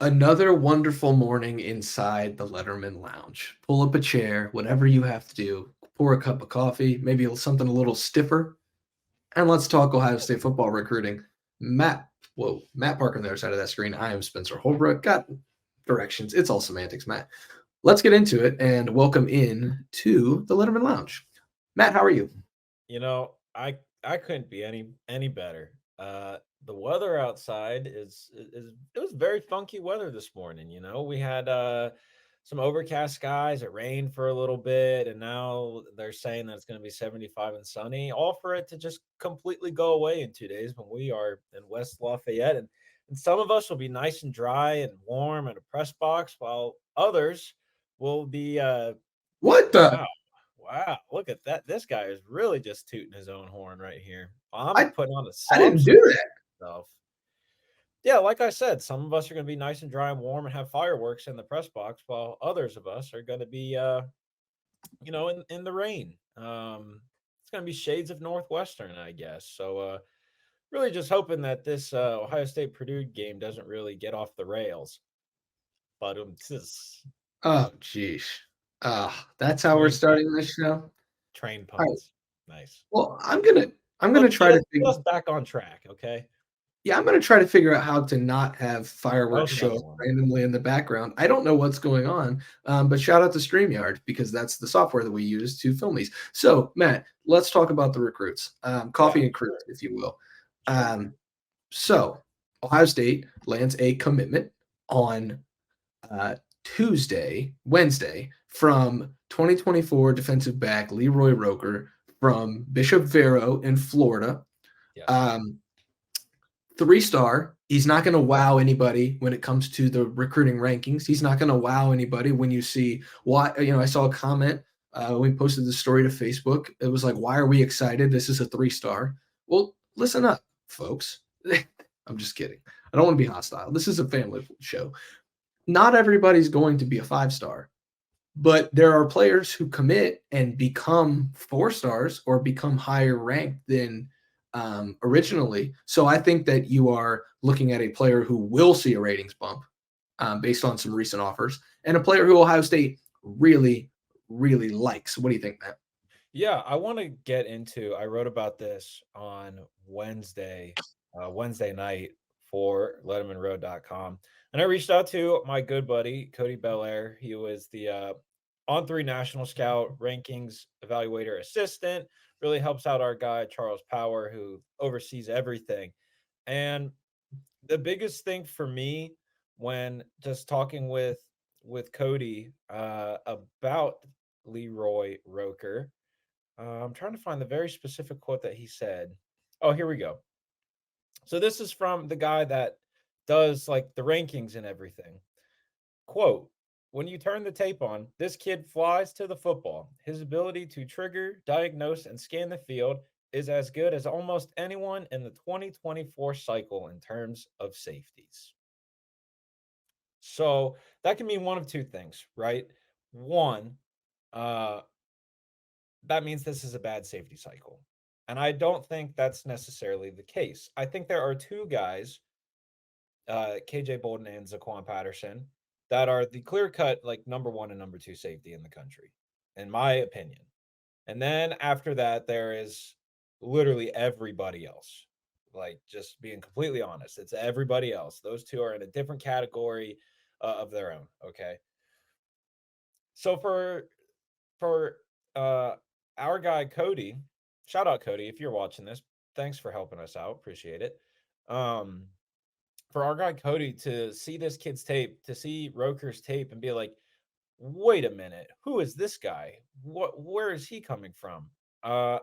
Another wonderful morning inside the Letterman Lounge. Pull up a chair, whatever you have to do, pour a cup of coffee, maybe something a little stiffer, and let's talk Ohio State football recruiting. Matt Parker on the other side of that screen. I am Spencer Holbrook. Got directions. It's all semantics, Matt. Let's get into it and welcome in to the Letterman Lounge. Matt, how are you? I couldn't be any better. The weather outside is it was very funky weather this morning. We had some overcast skies. It rained for a little bit, and now they're saying that it's going to be 75 and sunny. All for it to just completely go away in 2 days when we are in West Lafayette, and some of us will be nice and dry and warm in a press box, while others will be What the? wow. Wow, look at that. This guy is really just tooting his own horn right here. I'm I putting on a I sob didn't do story that. myself. Yeah, like I said, some of us are going to be nice and dry and warm and have fireworks in the press box, while others of us are going to be, in the rain. It's going to be shades of Northwestern, I guess. So, really just hoping that this Ohio State Purdue game doesn't really get off the rails. But Oh, geez. That's how we're train puns, starting this show. train All right. puns. Nice. Well, I'm gonna Let's try to get figure. us back on track, okay? Yeah, I'm gonna try to figure out how to not have That fireworks was show another up one. randomly in the background. I don't know what's going on, but shout out to StreamYard because that's the software that we use to film these. So, Matt, let's talk about the recruits, Yeah, coffee and crews, sure, if you will. sure. Um, so, Ohio State lands a commitment on uh, Wednesday, from 2024 defensive back Leroy Roker from Bishop Vero in Florida. Yes. Um, 3-star. He's not going to wow anybody when it comes to the recruiting rankings. He's not going to wow anybody when you see why. I saw a comment. We posted the story to Facebook. It was like, "Why are we excited? This is a 3-star." Well, listen up, folks. I'm just kidding. I don't want to be hostile. This is a family show. Not everybody's going to be a 5-star, but there are players who commit and become 4 stars or become higher ranked than originally. So I think that you are looking at a player who will see a ratings bump based on some recent offers, and a player who Ohio State really, really likes. What do you think, Matt? Yeah, I want to get into. I wrote about this on Wednesday night for lettermenrow.com. And I reached out to my good buddy Cody Belair. He was the On Three National Scout Rankings Evaluator Assistant. Really helps out our guy Charles Power, who oversees everything. And the biggest thing for me when just talking with Cody about Leroy Roker, I'm trying to find the very specific quote that he said. Oh, here we go. So this is from the guy that does like the rankings and everything. Quote, when you turn the tape on, this kid flies to the football. His ability to trigger, diagnose, and scan the field is as good as almost anyone in the 2024 cycle in terms of safeties. So that can mean one of two things, right? One, uh, that means this is a bad safety cycle. And I don't think that's necessarily the case. I think there are two guys, KJ Bolden and Zaquan Patterson, that are the clear cut, like number one and number two safety in the country, in my opinion. And then after that, there is literally everybody else. Like, just being completely honest, it's everybody else. Those two are in a different category of their own. Okay. So for uh our guy Cody, shout out Cody if you're watching this. Thanks for helping us out. Appreciate it. Um for our guy Cody to see this kid's tape, to see Roker's tape and be like, "Wait a minute. Who is this guy? Where is he coming from?" Uh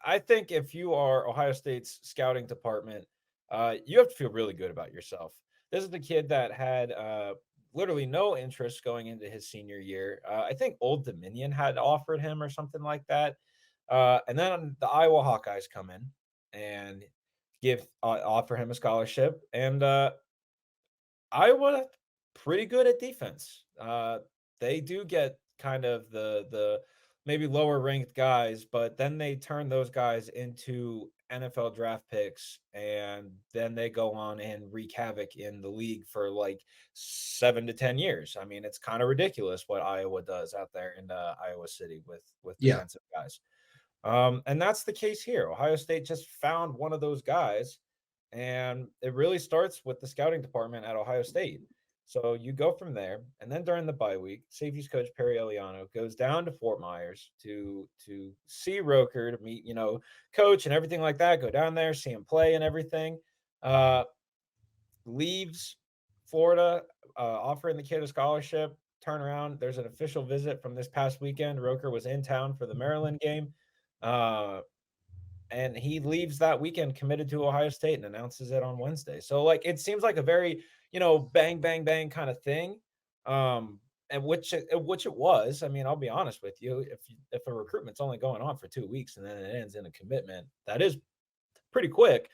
I think if you are Ohio State's scouting department, you have to feel really good about yourself. This is the kid that had literally no interest going into his senior year. I think Old Dominion had offered him or something like that. And then the Iowa Hawkeyes come in and give offer him a scholarship. And Iowa pretty good at defense. They do get kind of the maybe lower ranked guys, but then they turn those guys into NFL draft picks, and then they go on and wreak havoc in the league for like 7 to 10 years. I mean, it's kind of ridiculous what Iowa does out there in Iowa City with Yeah. defensive guys. And that's the case here. Ohio State just found one of those guys, and it really starts with the scouting department at Ohio State. So you go from there, and then during the bye week, safeties coach Perry Eliano goes down to Fort Myers to see Roker, to meet coach and everything like that. Go down there, see him play and everything. Leaves Florida, offering the kid a scholarship. Turn around. There's an official visit from this past weekend. Roker was in town for the Maryland game. And he leaves that weekend committed to Ohio State and announces it on Wednesday. So like it seems like a very, bang, bang, bang kind of thing. And which it was. I mean, I'll be honest with you. If a recruitment's only going on for 2 weeks and then it ends in a commitment, that is pretty quick.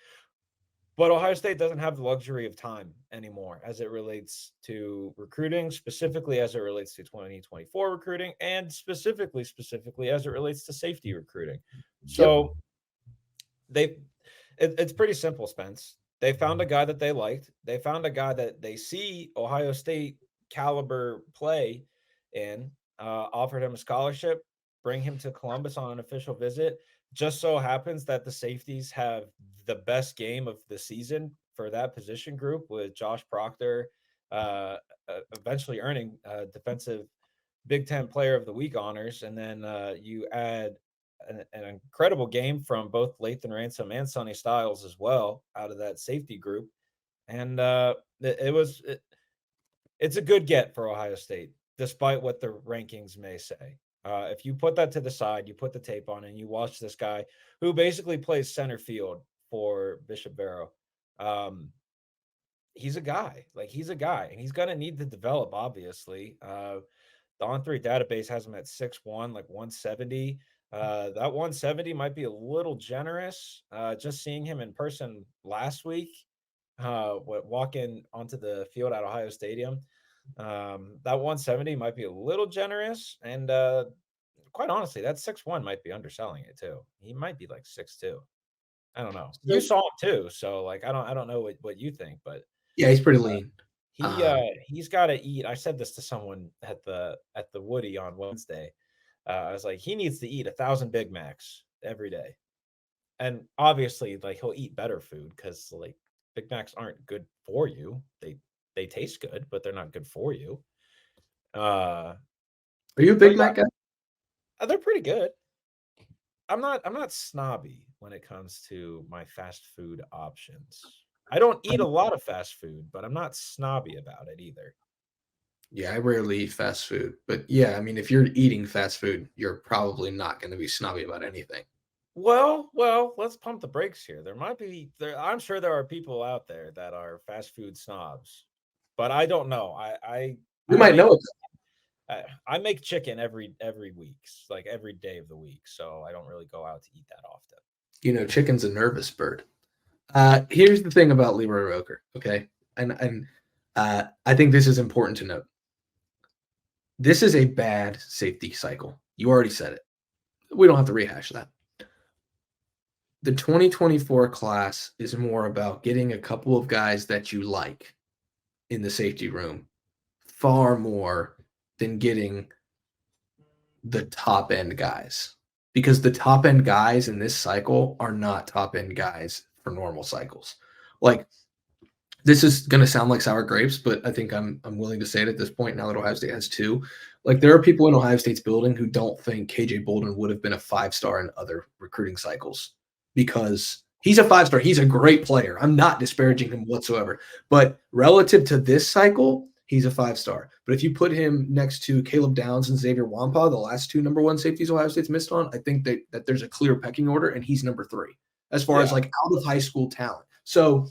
But Ohio State doesn't have the luxury of time anymore as it relates to recruiting, specifically as it relates to 2024 recruiting, and specifically as it relates to safety recruiting. So it's pretty simple, Spence. They found a guy that they liked. They found a guy that they see Ohio State caliber play in, offered him a scholarship, bring him to Columbus on an official visit. Just so happens that the safeties have the best game of the season for that position group, with Josh Proctor eventually earning defensive Big Ten Player of the Week honors. And then you add an incredible game from both Lathan Ransom and Sonny Styles as well out of that safety group. And it's a good get for Ohio State, despite what the rankings may say. If you put that to the side, you put the tape on, and you watch this guy who basically plays center field for Bishop Barrow. He's a guy. He's a guy, and he's going to need to develop, obviously. The On3 database has him at 6'1", like 170. That 170 might be a little generous. Just seeing him in person last week, walking onto the field at Ohio Stadium, that 170 might be a little generous. And quite honestly, that 6'1" might be underselling it too. He might be like 6'2". I don't know. You saw him too, so like I don't know what you think, but yeah, he's pretty lean. He's got to eat. I said this to someone at the Woody on Wednesday. I was like, he needs to eat 1,000 Big Macs every day, and obviously, like he'll eat better food because like Big Macs aren't good for you. They taste good, but they're not good for you. Are you a Big Mac guy? They're pretty good. I'm not snobby when it comes to my fast food options. I don't eat a lot of fast food, but I'm not snobby about it either. Yeah, I rarely eat fast food, but yeah, I mean, if you're eating fast food, you're probably not going to be snobby about anything. Well, let's pump the brakes here. I'm sure there are people out there that are fast food snobs, but I don't know. You might know it. I make chicken every week, like every day of the week, so I don't really go out to eat that often. Chicken's a nervous bird. Here's the thing about Leroy Roker, okay? And I think this is important to note. This is a bad safety cycle. You already said it. We don't have to rehash that. The 2024 class is more about getting a couple of guys that you like in the safety room, far more than getting the top end guys, because the top end guys in this cycle are not top end guys for normal cycles. Like, this is going to sound like sour grapes, but I think I'm willing to say it at this point now that Ohio State has two. Like, there are people in Ohio State's building who don't think KJ Bolden would have been a 5-star in other recruiting cycles, because he's a 5-star. He's a great player. I'm not disparaging him whatsoever. But relative to this cycle, he's a 5-star. But if you put him next to Caleb Downs and Xavier Wampa, the last two number one safeties Ohio State's missed on, I think that there's a clear pecking order, and he's number 3 as far as like out of high school talent. So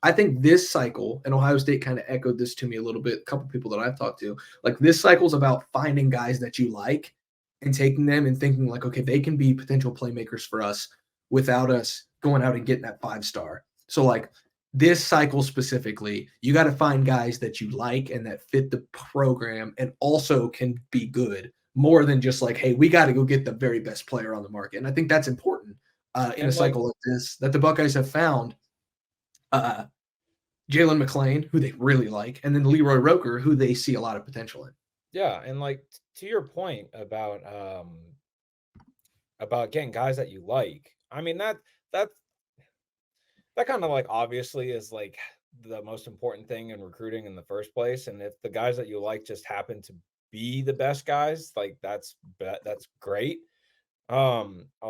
I think this cycle, and Ohio State kind of echoed this to me a little bit, a couple people that I've talked to, like this cycle is about finding guys that you like and taking them and thinking like, okay, they can be potential playmakers for us without us going out and getting that 5-star. So like this cycle specifically, you got to find guys that you like and that fit the program and also can be good, more than just like, hey, we got to go get the very best player on the market. And I think that's important. in a And like, cycle like this that the Buckeyes have found uh, Jalen McLean, who they really like, and then Leroy Roker, who they see a lot of potential in. yeah, and like to your point about getting guys that you like. I mean that that kind of like obviously is like the most important thing in recruiting in the first place. And if the guys that you like just happen to be the best guys, like that's great. I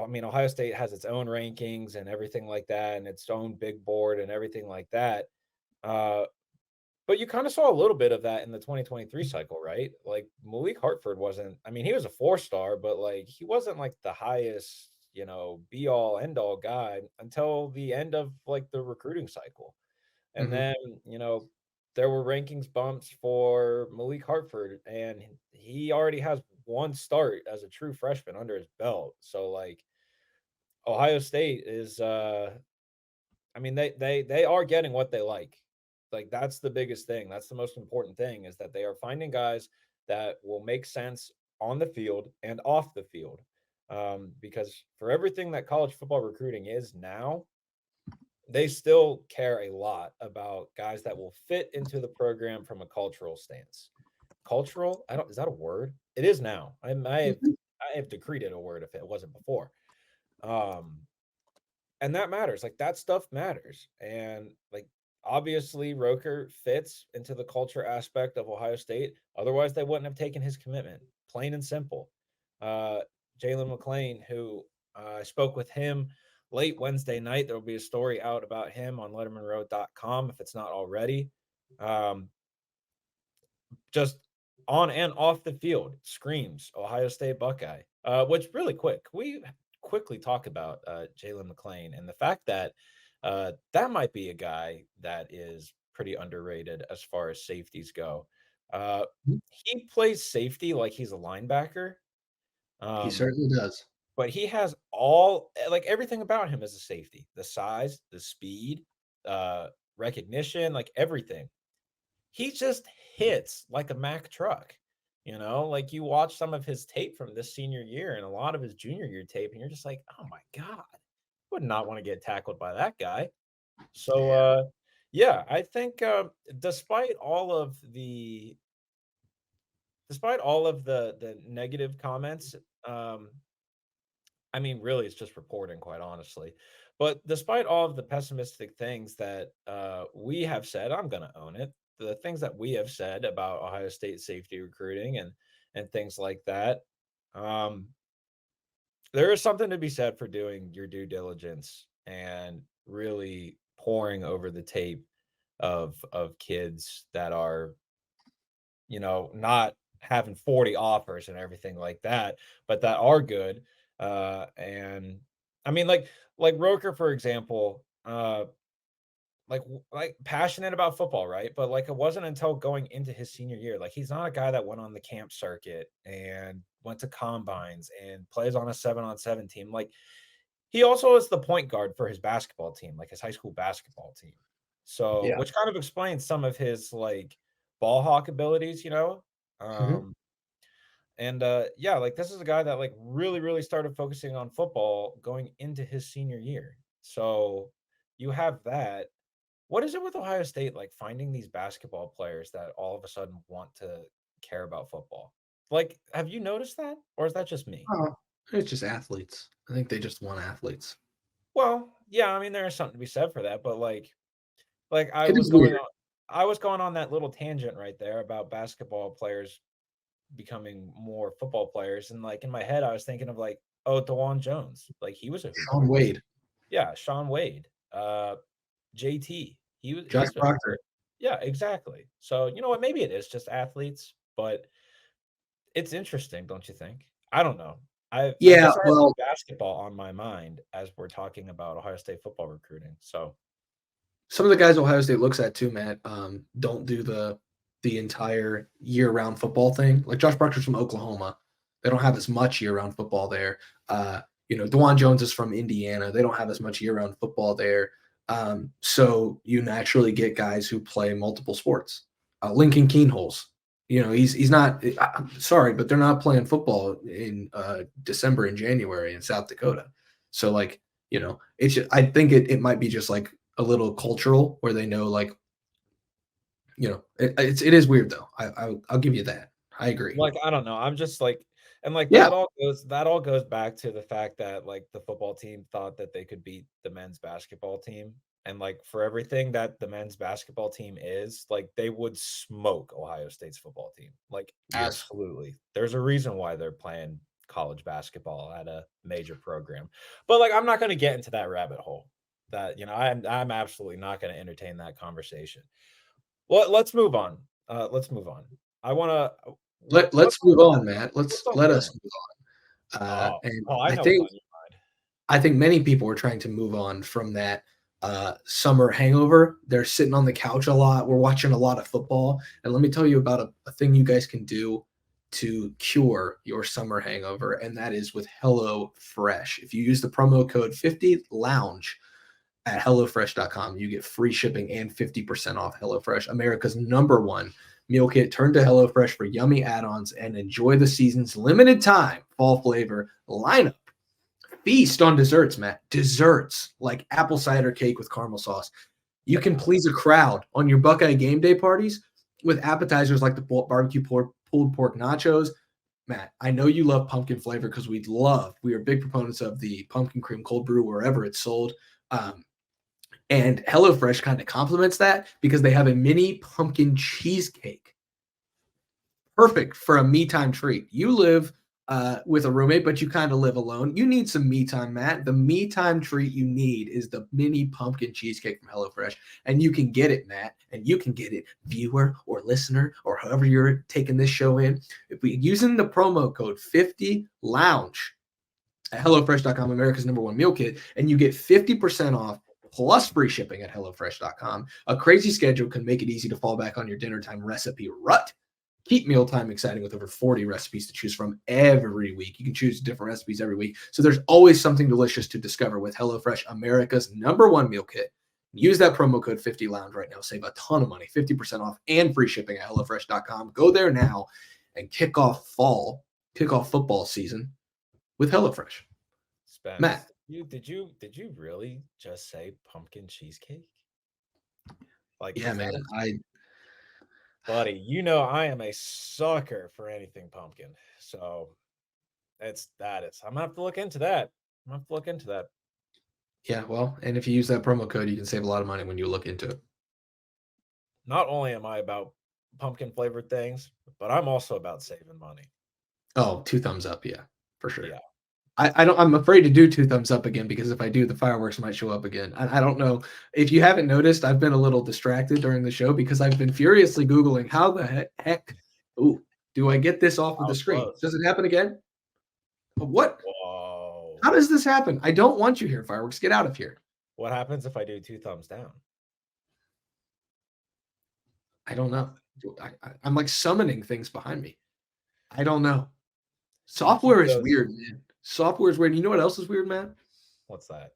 mean, Ohio State has its own rankings and everything like that, and its own big board and everything like that. Uh, but you kind of saw a little bit of that in the 2023 cycle, right? Like Malik Hartford wasn't, I mean, he was a 4-star, but like he wasn't like the highest, be all end all guy until the end of like the recruiting cycle. And Mm-hmm. then, there were rankings bumps for Malik Hartford, and he already has one start as a true freshman under his belt. So like Ohio State is I mean, they are getting what they like. Like that's the biggest thing. That's the most important thing is that they are finding guys that will make sense on the field and off the field. Because for everything that college football recruiting is now, they still care a lot about guys that will fit into the program from a cultural stance. Cultural, I don't is that a word? It is now. I have decreed it a word if it wasn't before. Um, and that matters. Like that stuff matters. And like obviously Roker fits into the culture aspect of Ohio State. Otherwise, they wouldn't have taken his commitment. Plain and simple. Uh, Jalen McLean, who I spoke with him late Wednesday night. There will be a story out about him on lettermenrow.com if it's not already. Um, just on and off the field screams Ohio State Buckeye. Which really quick, we quickly talk about Jalen McLean and the fact that that might be a guy that is pretty underrated as far as safeties go. Uh, he plays safety like he's a linebacker, He um, certainly does. but he has all like everything about him as a safety: the size, the speed, uh, recognition, like everything. He just hits like a Mack truck. Like you watch some of his tape from this senior year and a lot of his junior year tape, and you're just like, oh my God, would not want to get tackled by that guy. So, Yeah. yeah, I think despite all of the negative comments, um, I mean, really, it's just reporting, quite honestly. But despite all of the pessimistic things that we have said, I'm going to own it. The things that we have said about Ohio State safety recruiting and things like that, um, there is something to be said for doing your due diligence and really poring over the tape of kids that are not having 40 offers and everything like that, but that are good. And I mean, like Roker, for example, like passionate about football, right? But like it wasn't until going into his senior year, like he's not a guy that went on the camp circuit and went to combines and plays on a 7-on-7 team. Like he also is the point guard for his basketball team, like his high school basketball team. So, Yeah. which kind of explains some of his like ball hawk abilities. Mhm. Um, and yeah, like this is a guy that like really, really started focusing on football going into his senior year. So you have that. What is it with Ohio State like finding these basketball players that all of a sudden want to care about football? Like, have you noticed that? Or is that just me? Oh, it's just athletes. I think they just want athletes. Well, yeah, I mean, there is something to be said for that, but like It is weird. I was going on that little tangent right there about basketball players becoming more football players, and like in my head, I was thinking of like, oh, DeJuan Jones, like he was a Sean hooper. Wade, Yeah, Shaun Wade, JT, Josh he's a Proctor. hooper. Yeah, exactly. So you know what? Maybe it is just athletes, but it's interesting, don't you think? I don't know. I Yeah, guess I have well, basketball on my mind as we're talking about Ohio State football recruiting. So some of the guys Ohio State looks at too, Matt, don't do the entire year-round football thing. Like Josh Proctor's from Oklahoma. They don't have as much year-round football there. DeJuan Jones is from Indiana. They don't have as much year-round football there. So you naturally get guys who play multiple sports. Lincoln Keenholz, he's not. I'm sorry, but they're not playing football in December and January in South Dakota. So like It's just, I think it might be just like a little cultural where they know like it is weird though. I'll give you that. I agree. Like, I don't know, I'm just like and, like, Yeah. that all goes back to the fact that, like, the football team thought that they could beat the men's basketball team, and, like, for everything that the men's basketball team is, like, they would smoke Ohio State's football team, like, Yes. absolutely. There's a reason why they're playing college basketball at a major program, but, like, I'm not gonna get into that rabbit hole. That, I'm absolutely not gonna entertain that conversation. Well, let's move on. Let's move on. I wanna Let's move on, Matt. what's Let's on let your us mind? move on. And I know what's on your mind. I think many people are trying to move on from that summer hangover. They're sitting on the couch a lot. We're watching a lot of football. And let me tell you about a thing you guys can do to cure your summer hangover, and that is with Hello Fresh. If you use the promo code 50lounge at HelloFresh.com, you get free shipping and 50% off HelloFresh, America's #1 meal kit. Turn to HelloFresh for yummy add-ons and enjoy the season's limited time fall flavor lineup. Feast on desserts, Matt. Desserts like apple cider cake with caramel sauce. You can please a crowd on your Buckeye game day parties with appetizers like the barbecue pulled pork nachos. Matt, I know you love pumpkin flavor because we are big proponents of the pumpkin cream cold brew wherever it's sold. And HelloFresh kind of complements that because they have a mini pumpkin cheesecake. Perfect for a me time treat. You live with a roommate, but you kind of live alone. You need some me time, Matt. The me time treat you need is the mini pumpkin cheesecake from HelloFresh. And you can get it, Matt, and you can get it, viewer or listener, or however you're taking this show in. If we using the promo code 50lounge at HelloFresh.com, America's #1 meal kit, and you get 50% off plus free shipping at HelloFresh.com. A crazy schedule can make it easy to fall back on your dinner time recipe rut. Keep mealtime exciting with over 40 recipes to choose from every week. You can choose different recipes every week. So there's always something delicious to discover with HelloFresh, America's #1 meal kit. Use that promo code 50lounge right now. Save a ton of money, 50% off and free shipping at HelloFresh.com. Go there now and kick off football season with HelloFresh. Spence, Matt. did you really just say pumpkin cheesecake? Like, Yeah, is man. that buddy, I am a sucker for anything pumpkin. So I'm gonna have to look into that. I'm gonna have to look into that. Yeah, well, and if you use that promo code, you can save a lot of money when you look into it. Not only am I about pumpkin flavored things, but I'm also about saving money. Oh, 2 thumbs up, yeah, for sure. Yeah. I'm afraid to do 2 thumbs up again because if I do, the fireworks might show up again. I don't know. If you haven't noticed, I've been a little distracted during the show because I've been furiously Googling how the heck ooh, do I get this off of the How screen? close? Does it happen again? What? Whoa. How does this happen? I don't want you here, fireworks. Get out of here. What happens if I do 2 thumbs down? I don't know. Nothing. I'm like summoning things behind me. I don't know. So you keep Software is those weird, man. Software is weird. You know what else is weird, man? what's that?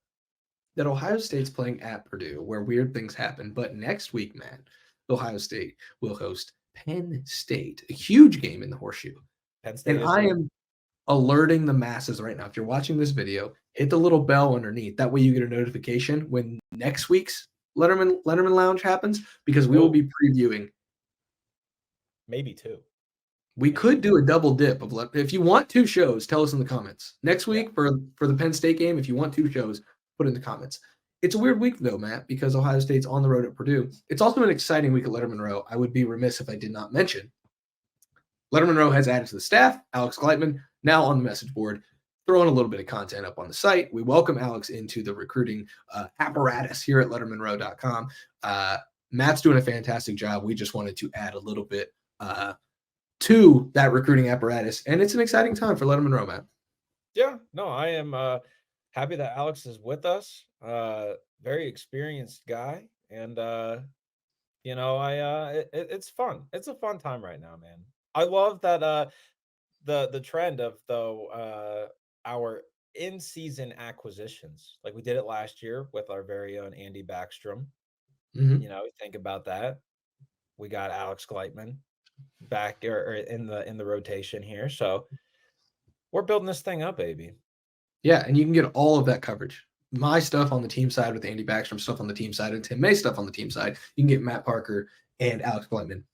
That Ohio State's playing at Purdue, where weird things happen. But next week, man, Ohio State will host Penn State, a huge game in the horseshoe. Penn State And is I a am alerting the masses right now. If you're watching this video, hit the little bell underneath. That way you get a notification when next week's Letterman Lounge happens, because we will oh, be previewing. maybe 2. We Maybe could do a double dip of if you want 2 shows, tell us in the comments. Next yeah. week for the Penn State game, if you want 2 shows, put in the comments. It's a weird week though, Matt, because Ohio State's on the road at Purdue. It's also an exciting week at Lettermen Row. I would be remiss if I did not mention Lettermen Row has added to the staff Alex Gleitman, now on the message board, throwing a little bit of content up on the site. We welcome Alex into the recruiting apparatus here at LettermenRow.com. Matt's doing a fantastic job. We just wanted to add a little bit to that recruiting apparatus, and it's an exciting time for Lettermen Row, Matt. Yeah, no, I am happy that Alex is with us. Very experienced guy, and it's fun. It's a fun time right now, man. I love that the trend of our in-season acquisitions. Like we did it last year with our very own Andy Backstrom. Mm-hmm. Think about that. We got Alex Gleitman back or in the rotation here. So we're building this thing up, baby. Yeah, and you can get all of that coverage my stuff on the team side with Andy Backstrom stuff on the team side and Tim May stuff on the team side, you can get Matt Parker and Alex Blankman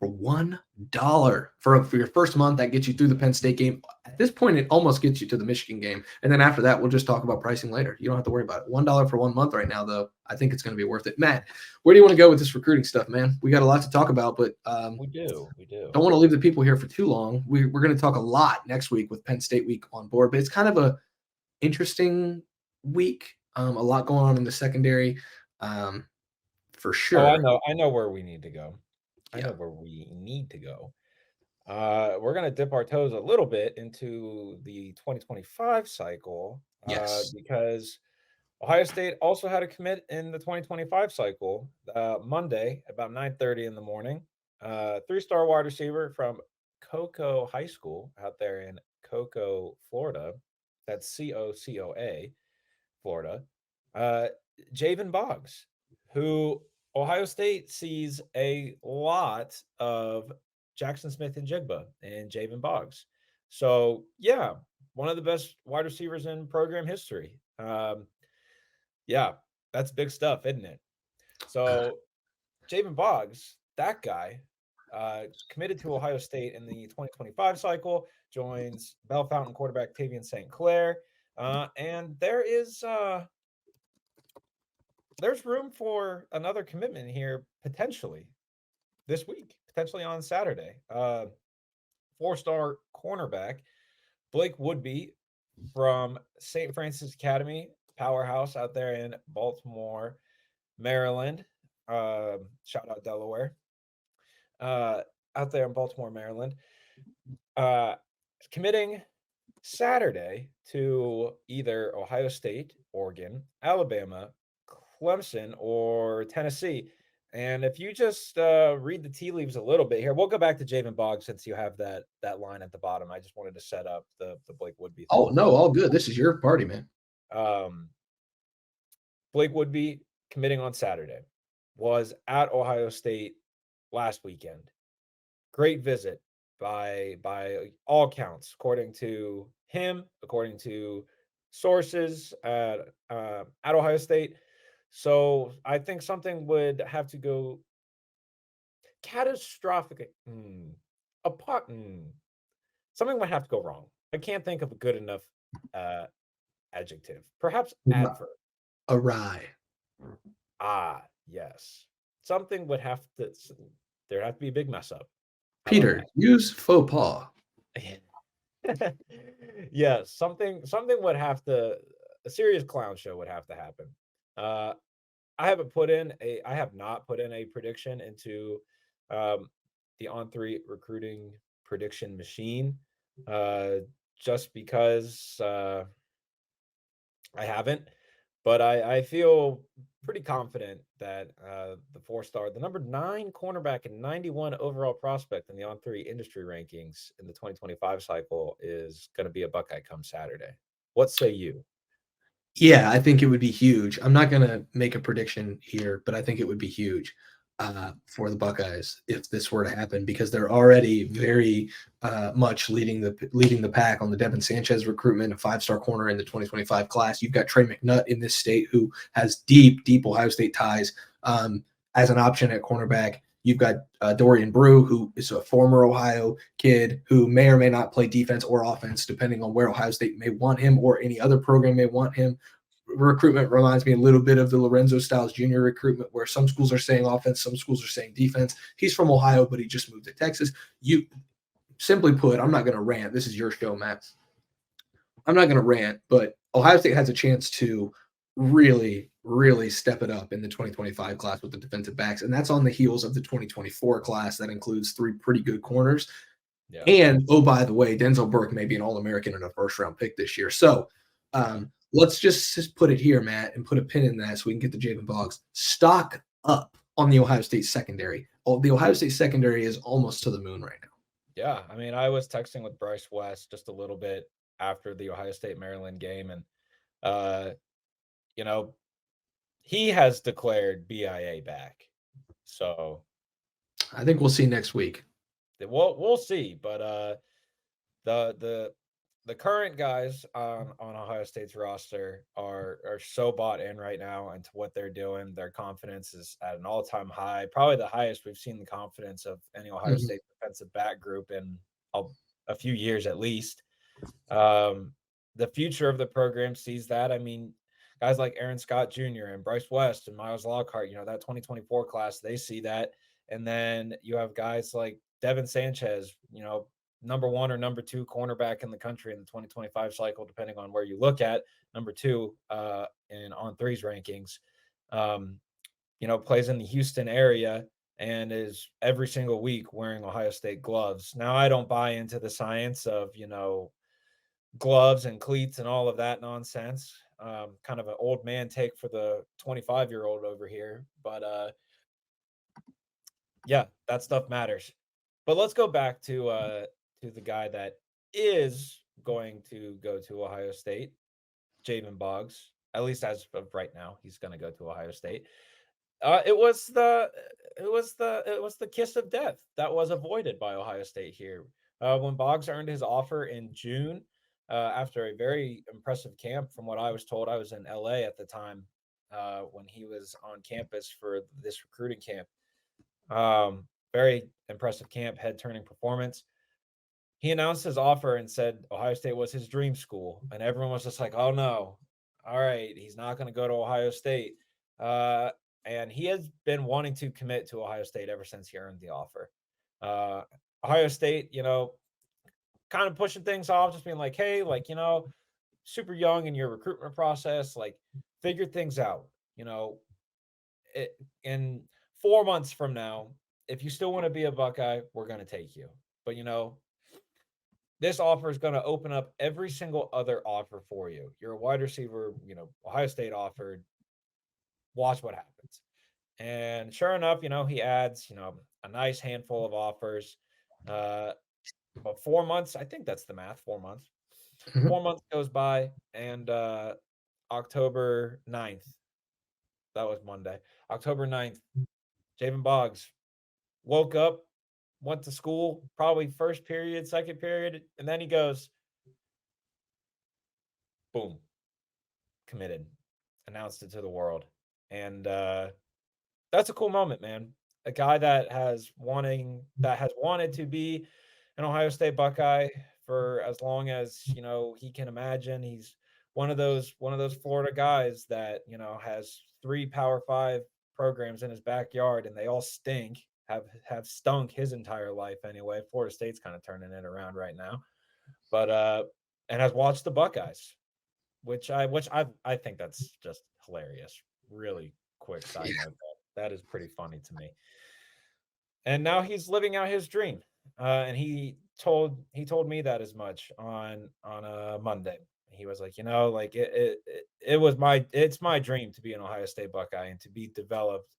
for $1 for your first month. That gets you through the Penn State game. At this point, it almost gets you to the Michigan game. And then after that, we'll just talk about pricing later. You don't have to worry about it. $1 for 1 month right now, though. I think it's going to be worth it. Matt, where do you want to go with this recruiting stuff, man? We got a lot to talk about, but we do. Don't want to leave the people here for too long. We're going to talk a lot next week with Penn State week on board, but it's kind of a interesting week. A lot going on in the secondary, for sure. Oh, I know where we need to go. I know where we need to go. We're going to dip our toes a little bit into the 2025 cycle. Yes. Because Ohio State also had a commit in the 2025 cycle Monday about 9:30 in the morning. 3-star wide receiver from Cocoa High School out there in Cocoa, Florida. That's COCOA, Florida. Javin Bogans, who Ohio State sees a lot of Jackson Smith and Jigba and Javin Boggs. So, yeah, one of the best wide receivers in program history. Yeah, that's big stuff, isn't it? So, Javin Boggs, that guy, committed to Ohio State in the 2025 cycle, joins Bell Fountain quarterback Tavian St. Clair. And there's room for another commitment here potentially this week, potentially on Saturday. 4-star cornerback Blake Woodby from St. Francis Academy, powerhouse out there in Baltimore, Maryland. Shout out Delaware. Out there in Baltimore, Maryland. Committing Saturday to either Ohio State, Oregon, Alabama, Clemson, or Tennessee. And if you just read the tea leaves a little bit here, we'll go back to Javin Boggs since you have that line at the bottom. I just wanted to set up the Blake Woodby thing. Oh, no, all good. This is your party, man. Blake Woodby committing on Saturday, was at Ohio State last weekend. Great visit by all counts, according to him, according to sources at Ohio State. So I think something would have to go catastrophic. Something would have to go wrong. I can't think of a good enough adjective. Perhaps adverb. Awry. Yes. Something would have to. There'd have to be a big mess up. Peter, use faux pas. Yeah, something would have to. A serious clown show would have to happen. I have not put in a prediction into the On3 recruiting prediction machine, just because I haven't. But I feel pretty confident that the 4-star, the number 9 cornerback and 91 overall prospect in the On3 industry rankings in the 2025 cycle is going to be a Buckeye come Saturday. What say you? Yeah, I think it would be huge. I'm not going to make a prediction here, but I think it would be huge for the Buckeyes if this were to happen, because they're already very much leading the pack on the Devin Sanchez recruitment, a 5-star corner in the 2025 class. You've got Trey McNutt in this state, who has deep Ohio State ties as an option at cornerback. You've got Dorian Brew, who is a former Ohio kid who may or may not play defense or offense, depending on where Ohio State may want him or any other program may want him. Recruitment reminds me a little bit of the Lorenzo Styles Jr. recruitment, where some schools are saying offense, some schools are saying defense. He's from Ohio, but he just moved to Texas. You, simply put, I'm not going to rant. This is your show, Matt. I'm not going to rant, but Ohio State has a chance to really, really step it up in the 2025 class with the defensive backs. And that's on the heels of the 2024 class that includes 3 pretty good corners. Yeah. And, oh, by the way, Denzel Burke may be an All-American and a first-round pick this year. So let's just put it here, Matt, and put a pin in that so we can get the Javin Boggs. Stock up on the Ohio State secondary. The Ohio State secondary is almost to the moon right now. Yeah, I mean, I was texting with Bryce West just a little bit after the Ohio State-Maryland game, and he has declared BIA back. So I think we'll see next week. We'll see, but the the current guys on Ohio State's roster are so bought in right now into what they're doing. Their confidence is at an all-time high, probably the highest we've seen the confidence of any Ohio Mhm. State defensive back group in a, a few years at least. Um, the future of the program sees that. I mean, guys like Aaron Scott Jr. and Bryce West and Miles Lockhart, that 2024 class, they see that. And then you have guys like Devin Sanchez, number one or number two cornerback in the country in the 2025 cycle, depending on where you look at. Number two in on threes rankings, um, plays in the Houston area and is every single week wearing Ohio State gloves. Now, I don't buy into the science of, gloves and cleats and all of that nonsense. Kind of an old man take for the 25-year-old over here. But yeah, that stuff matters. But let's go back to the guy that is going to go to Ohio State, Javin Boggs. At least as of right now, he's going to go to Ohio State. It was the kiss of death that was avoided by Ohio State here. When Boggs earned his offer in June, after a very impressive camp, from what I was told, I was in LA at the time when he was on campus for this recruiting camp. Very impressive camp, head turning performance. He announced his offer and said Ohio State was his dream school, and everyone was just like, "Oh no, all right, he's not going to go to Ohio State." Uh, and he has been wanting to commit to Ohio State ever since he earned the offer. Uh, Ohio State, kind of pushing things off, just being like, "Hey, like, super young in your recruitment process, like, figure things out." In 4 months from now, if you still want to be a Buckeye, we're going to take you. But this offer is going to open up every single other offer for you. You're a wide receiver, Ohio State offered. Watch what happens. And sure enough, he adds, a nice handful of offers. But 4 months, I think that's the math, 4 months. Mhm. 4 months goes by, and October 9th, that was Monday. October 9th, Javin Boggs woke up, went to school, probably first period, second period, and then he goes, boom, committed, announced it to the world. And that's a cool moment, man. A guy that has wanted to be an Ohio State Buckeye for as long as he can imagine. He's one of those Florida guys that has 3 Power 5 programs in his backyard, and they all stink. Have stunk his entire life anyway. Florida State's kind of turning it around right now, but and has watched the Buckeyes, which I think that's just hilarious. Really quick side note, that is pretty funny to me. And now he's living out his dream. And he told me that as much on a Monday. He was like, like it's my dream to be an Ohio State Buckeye and to be developed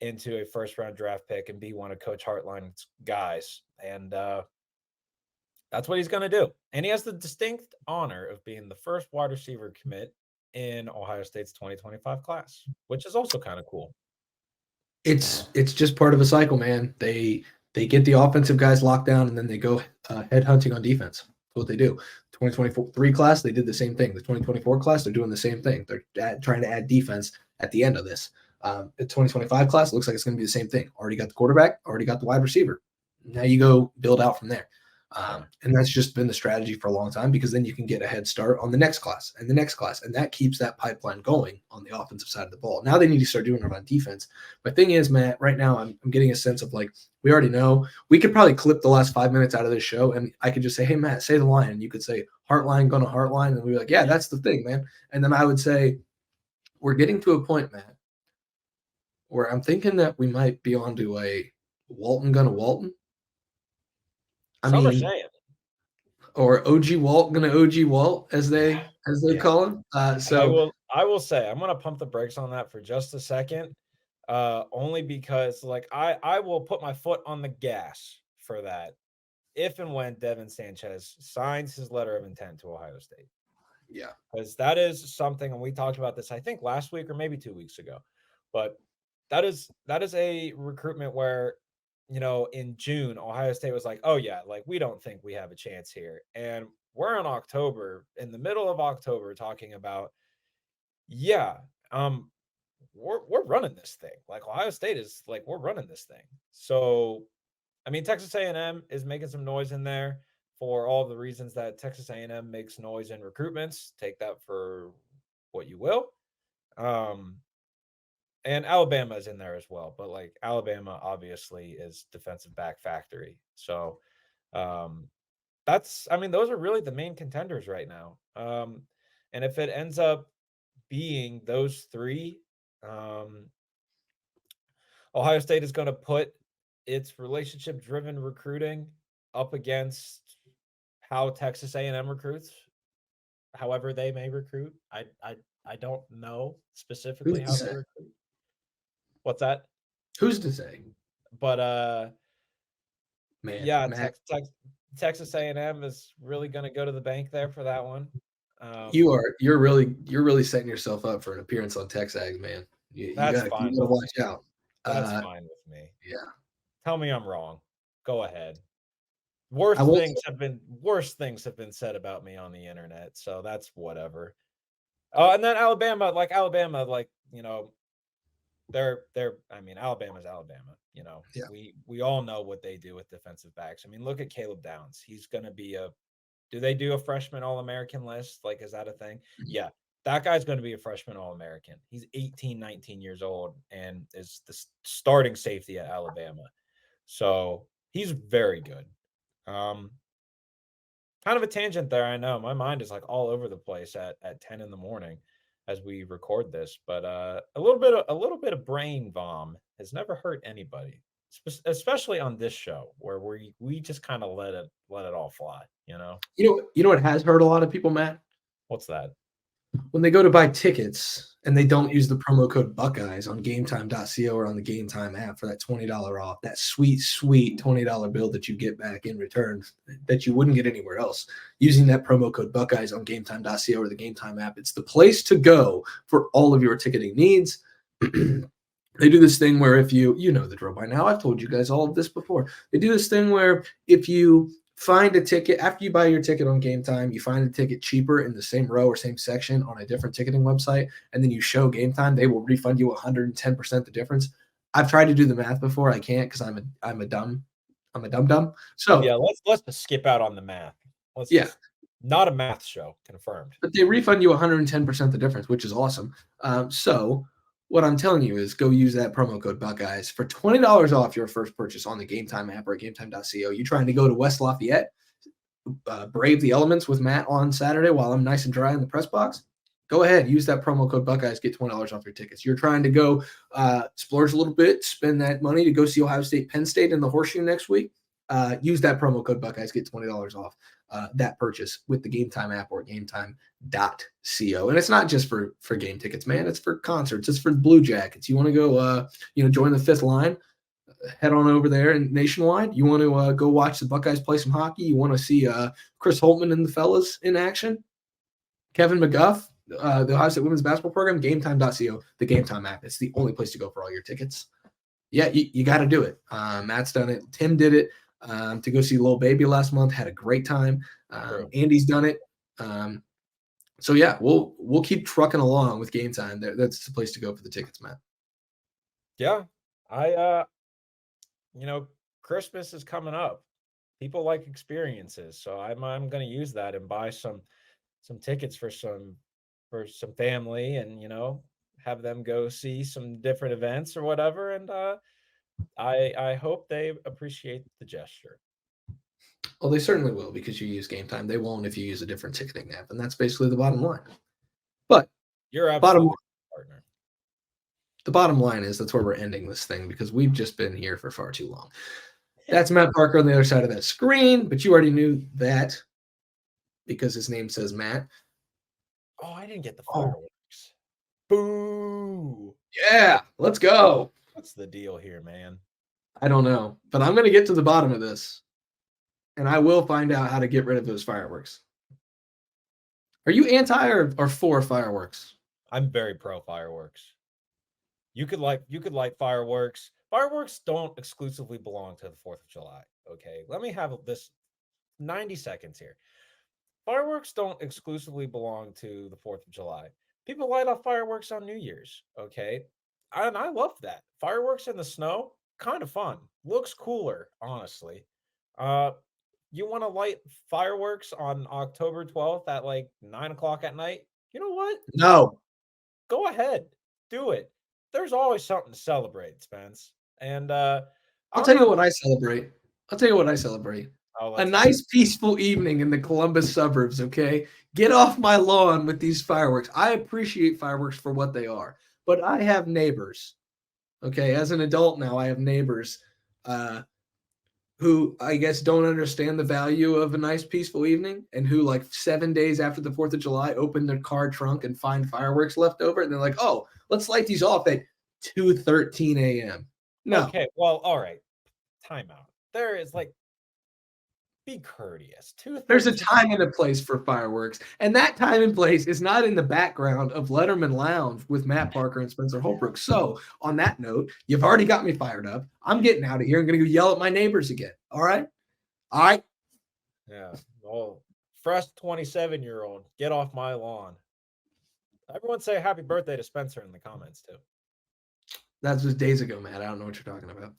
into a first round draft pick and be one of Coach Hartline's guys. And that's what he's going to do. And he has the distinct honor of being the first wide receiver commit in Ohio State's 2025 class, which is also kind of cool. It's just part of a cycle, man. They get the offensive guys locked down, and then they go head hunting on defense. That's what they do. 2023 class, they did the same thing. The 2024 class, they're doing the same thing. They're trying to add defense at the end of this. The 2025 class looks like it's going to be the same thing. Already got the quarterback, already got the wide receiver. Now you go build out from there. And that's just been the strategy for a long time, because then you can get a head start on the next class and the next class. And that keeps that pipeline going on the offensive side of the ball. Now they need to start doing it on defense. My thing is, Matt, right now I'm getting a sense of, like, we already know. We could probably clip the last 5 minutes out of this show, and I could just say, hey, Matt, say the line. And you could say, Heartline, gonna Heartline. And we'd be like, yeah, that's the thing, man. And then I would say, we're getting to a point, Matt, where I'm thinking that we might be onto a Walton gonna Walton. I Some are mean, saying, or OG Walt gonna OG Walt, as yeah, they yeah. call him. And I will say I'm gonna pump the brakes on that for just a second. Only because, like, I will put my foot on the gas for that if and when Devin Sanchez signs his letter of intent to Ohio State. Yeah. Because that is something, and we talked about this, I think, last week or maybe 2 weeks ago. But that is a recruitment where, in June, Ohio State was like, oh yeah, like, we don't think we have a chance here. And we're in October, in the middle of October, talking about, yeah, we're running this thing. Like Ohio State is like, we're running this thing. So, I mean, Texas A&M is making some noise in there for all the reasons that Texas A&M makes noise in recruitments. Take that for what you will. And Alabama is in there as well, but like Alabama obviously is defensive back factory. So I mean, those are really the main contenders right now. And if it ends up being those three, Ohio State is going to put its relationship driven recruiting up against how Texas A&M recruits, however they may recruit. I don't know Who's specifically to how they say? recruit. What's that? Who's to say? But Man, yeah, Matt, Texas A&M is really going to go to the bank there for that one. you're really setting yourself up for an appearance on TexAgs, man. You That's gotta fine with watch me. out. That's fine with me. Yeah. Tell me I'm wrong. Go ahead. I will say, Worse things have been said about me on the internet, so that's whatever. And then Alabama, like, you know, they're I mean, Alabama's Alabama, you know. yeah. We all know what they do with defensive backs. I mean, look at Caleb Downs. He's going to be do they do a freshman All-American list? Like, is that a thing? Yeah. That guy's going to be a freshman All-American. He's 18, 19 years old and is the starting safety at Alabama. So he's very good. Kind of a tangent there. I know my mind is like all over the place at 10 in the morning as we record this, but a little bit of brain vom has never hurt anybody, especially on this show where we just kind of let it all fly. You know what has hurt a lot of people, Matt? What's that? When they go to buy tickets and they don't use the promo code Buckeyes on gametime.co or on the Game Time app for that $20 off, that sweet, sweet $20 bill that you get back in return that you wouldn't get anywhere else. Using that promo code Buckeyes on gametime.co or the Game Time app, it's the place to go for all of your ticketing needs. They do this thing where if you know the drill by now, I've told you guys all of this before. They do this thing where if you find a ticket after you buy your ticket on Game Time, you find a ticket cheaper in the same row or same section on a different ticketing website, and then you show Game Time, they will refund you 110% the difference. I've tried to do the math before. I can't because I'm a dumb. So yeah, let's just skip out on the math. Not a math show, confirmed. But they refund you 110% the difference, which is awesome. So what I'm telling you is go use that promo code Buckeyes for $20 off your first purchase on the Game Time app or gametime.co. You trying to go to West Lafayette, brave the elements with Matt on Saturday while I'm nice and dry in the press box? Go ahead, use that promo code Buckeyes, get $20 off your tickets. You're trying to go splurge a little bit, spend that money to go see Ohio State, Penn State in the Horseshoe next week. Use that promo code Buckeyes, get $20 off that purchase with the Game Time app or gametime.co. And it's not just for game tickets, man. It's for concerts. It's for Blue Jackets. You want to go, join the fifth line? Head on over there and Nationwide. You want to go watch the Buckeyes play some hockey? You want to see Chris Holtman and the fellas in action? Kevin McGuff, the Ohio State women's basketball program, gametime.co, the Game Time app. It's the only place to go for all your tickets. Yeah, you got to do it. Matt's done it. Tim did it to go see Lil Baby last month. Had a great time. Andy's done it. So yeah, we'll keep trucking along with Game Time. That's the place to go for the tickets, Matt. Yeah, Christmas is coming up. People like experiences, so I'm going to use that and buy some tickets for some family, and have them go see some different events or whatever. And I hope they appreciate the gesture. Well, they certainly will because you use Game Time. They won't if you use a different ticketing app, and that's basically the bottom line. But you're absolutely partner. The bottom line is that's where we're ending this thing because we've just been here for far too long. That's Matt Parker on the other side of that screen, but you already knew that because his name says Matt. Oh, I didn't get the fireworks. Boo! Yeah, let's go. What's the deal here, man? I don't know, but I'm going to get to the bottom of this, and I will find out how to get rid of those fireworks. Are you anti or for fireworks? I'm very pro fireworks. You could light fireworks. Fireworks don't exclusively belong to the 4th of July. Okay, let me have this 90 seconds here. fireworks don't exclusively belong to the 4th of July. People light off fireworks on New Year's, okay? And I love that. Fireworks in the snow, kind of fun. Looks cooler, honestly. Uh, you want to light fireworks on October 12th at like 9 o'clock at night? You know what? No. Go ahead, do it. There's always something to celebrate, Spence. And I'll I'm tell you not. what I celebrate. I'll tell you what I celebrate. Oh, A let's hear it. nice, peaceful evening in the Columbus suburbs, okay? Get off my lawn with these fireworks. I appreciate fireworks for what they are, but I have neighbors, okay? As an adult now, I have neighbors who I guess don't understand the value of a nice, peaceful evening and who, like, 7 days after the 4th of July, open their car trunk and find fireworks left over. And they're like, oh, let's light these off at 2:13 a.m. No. Okay, well, all right. Timeout. There is like, be courteous. There's a 2:13. time and a place for fireworks, and that time and place is not in the background of Letterman Lounge with Matt Parker and Spencer Holbrook. So, on that note, you've already got me fired up. I'm getting out of here. I'm going to go yell at my neighbors again. All right? All right? Yeah. Well, fresh 27-year-old, get off my lawn. Everyone say happy birthday to Spencer in the comments too. That was days ago, Matt. I don't know what you're talking about.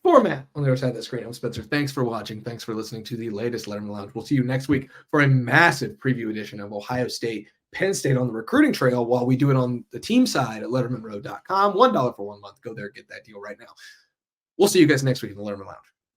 For Matt on the other side of the screen, I'm Spencer. Thanks for watching. Thanks for listening to the latest Letterman Lounge. We'll see you next week for a massive preview edition of Ohio State, Penn State on the recruiting trail while we do it on the team side at lettermenrow.com. $1 for 1 month. Go there, get that deal right now. We'll see you guys next week in the Letterman Lounge.